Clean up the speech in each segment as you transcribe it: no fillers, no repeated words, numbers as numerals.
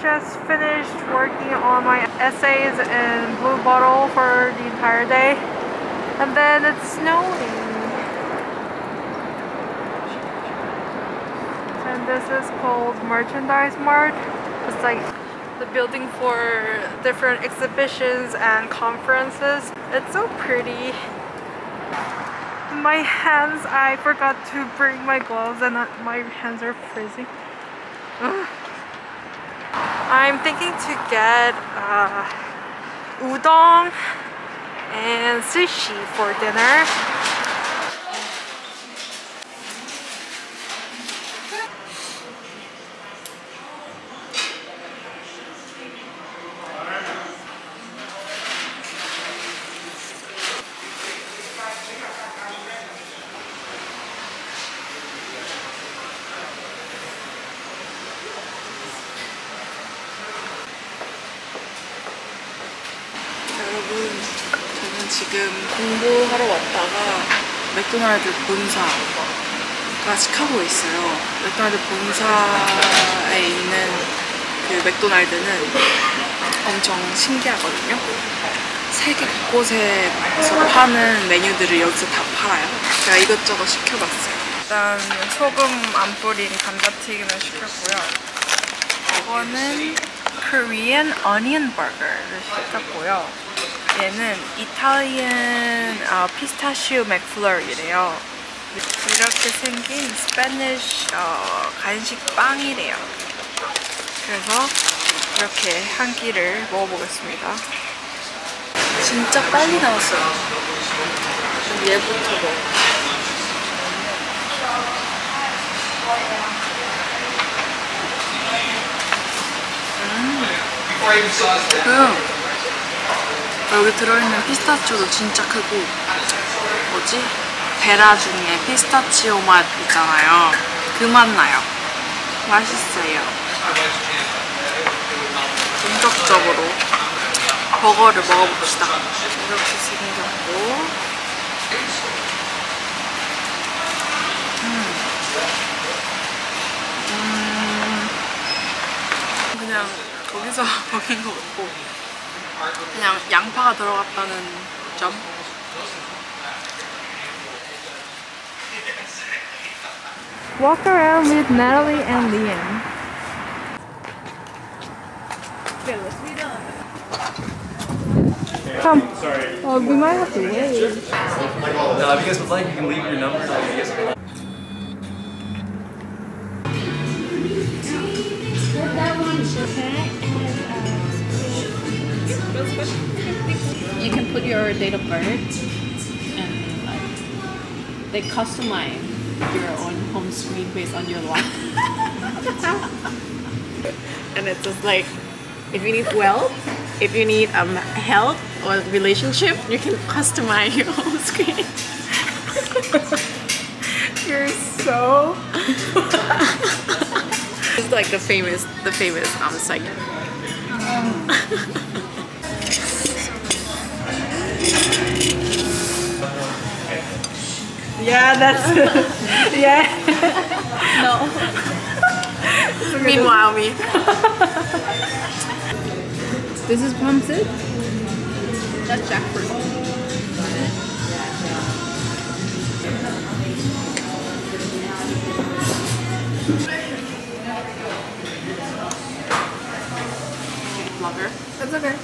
just finished working on my essays in Blue Bottle for the entire day. And then it's snowing. And this is called Merchandise Mart. It's like the building for different exhibitions and conferences. It's so pretty. My hands, I forgot to bring my gloves and my hands are freezing. I'm thinking to get udon and sushi for dinner. 여러분, 저는 지금 공부하러 왔다가 맥도날드 본사가 시카고에 있어요. 맥도날드 본사에 있는 그 맥도날드는 엄청 신기하거든요. 세계 곳곳에서 파는 메뉴들을 여기서 다 팔아요. 제가 이것저것 시켜봤어요. 일단 소금 안 뿌린 감자튀김을 시켰고요. 이거는 Korean Onion Burger를 시켰고요. 얘는 이탈리안 피스타치오 맥플러리래요. 이렇게 생긴 스페니쉬 간식 빵이래요. 그래서 이렇게 한 끼를 먹어보겠습니다. 진짜 빨리 나왔어요. 얘부터 먹어. 여기 들어있는 피스타치오도 진짜 크고, 뭐지? 베라 중에 피스타치오 맛 있잖아요. 그 맛 나요. 맛있어요. 본격적으로 버거를 먹어봅시다. 이렇게 생겼고, 그냥 거기서 먹인 거 같고, 그냥 양파가 들어갔다는 점. Walk around with Natalie and Liam. Come. We might have to wait. No, if you guys would like, you can leave your number. You can put your date of birth and like they customize your own home screen based on your life. And it's just like if you need wealth, if you need health or relationship, you can customize your home screen. You're so... It's like the famous site. Yeah, that's it. Yeah. No. Meanwhile, me. This is pumpkin. That's jackfruit. Blogger. That's okay.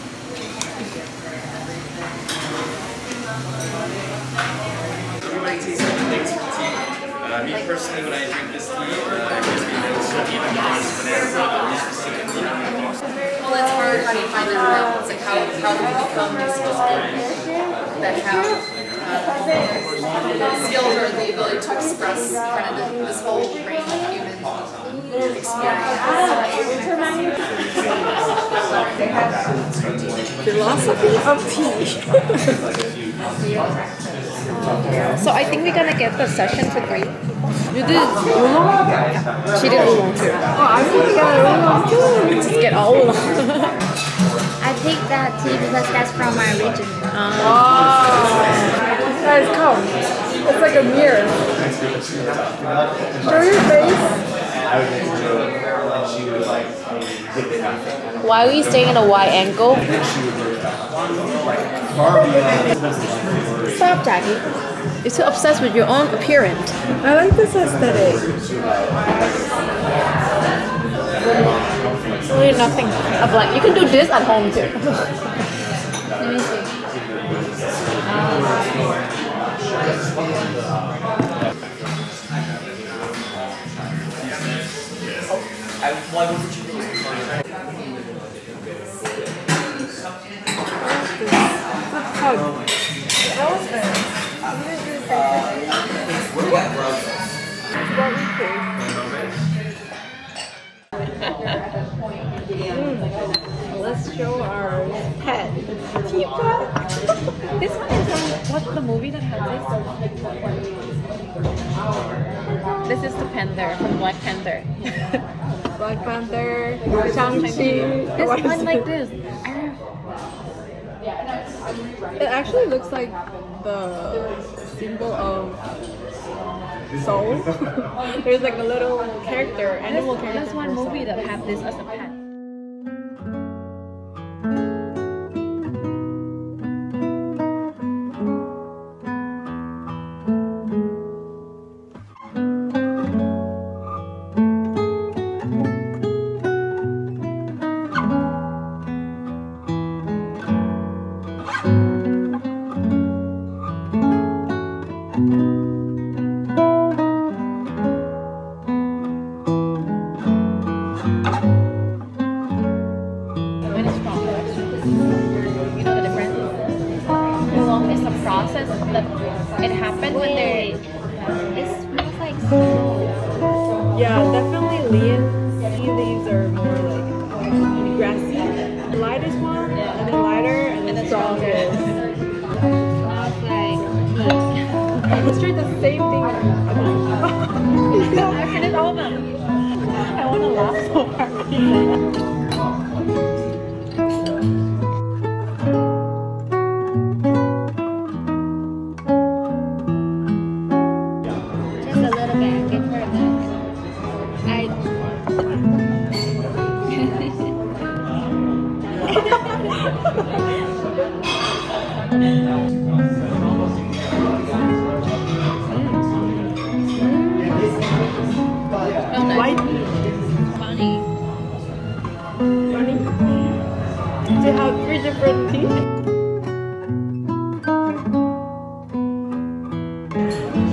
Me personally, when I drink this tea, it gives me those even ones banana specific. Well, it's hard. How do you find your balance? Like how do you become just that have skills or the ability to express kind of this whole range of human experience? Philosophy of tea. So I think we're gonna get the session for 3. You did oolong? She did oolong too. Oh, I think we got oolong too. Just get all oolong. I picked that tea because that's from my region. Guys, come. It's like a mirror. Show your face. Why are we staying in a wide angle? Stop, Jackie. You're so obsessed with your own appearance. I like this aesthetic. Really nothing of like, you can do this at home too. Let me see. Let's show our pet. Teapot. This one is from, what's the movie that has this? This is the panda from Black Panther. Black Panther, Shang-Chi. This one like this. It actually looks like the symbol of soul. There's like a little character, animal character. There's one movie that had this as a pet. It happened when they. It smells like snow. Yeah, definitely tea leaves are more like grassy. The lightest one, and then lighter, and then strongest. It smells like Let's try the same thing. I finished all of them. I want to laugh so hard. Funny. They have 3 different teeth.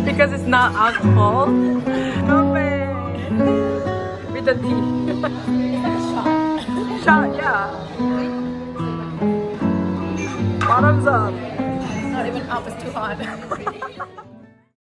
Because it's not alcohol. No way. With the tea. Shot, yeah. Bottoms up. Not even up, it's too hot.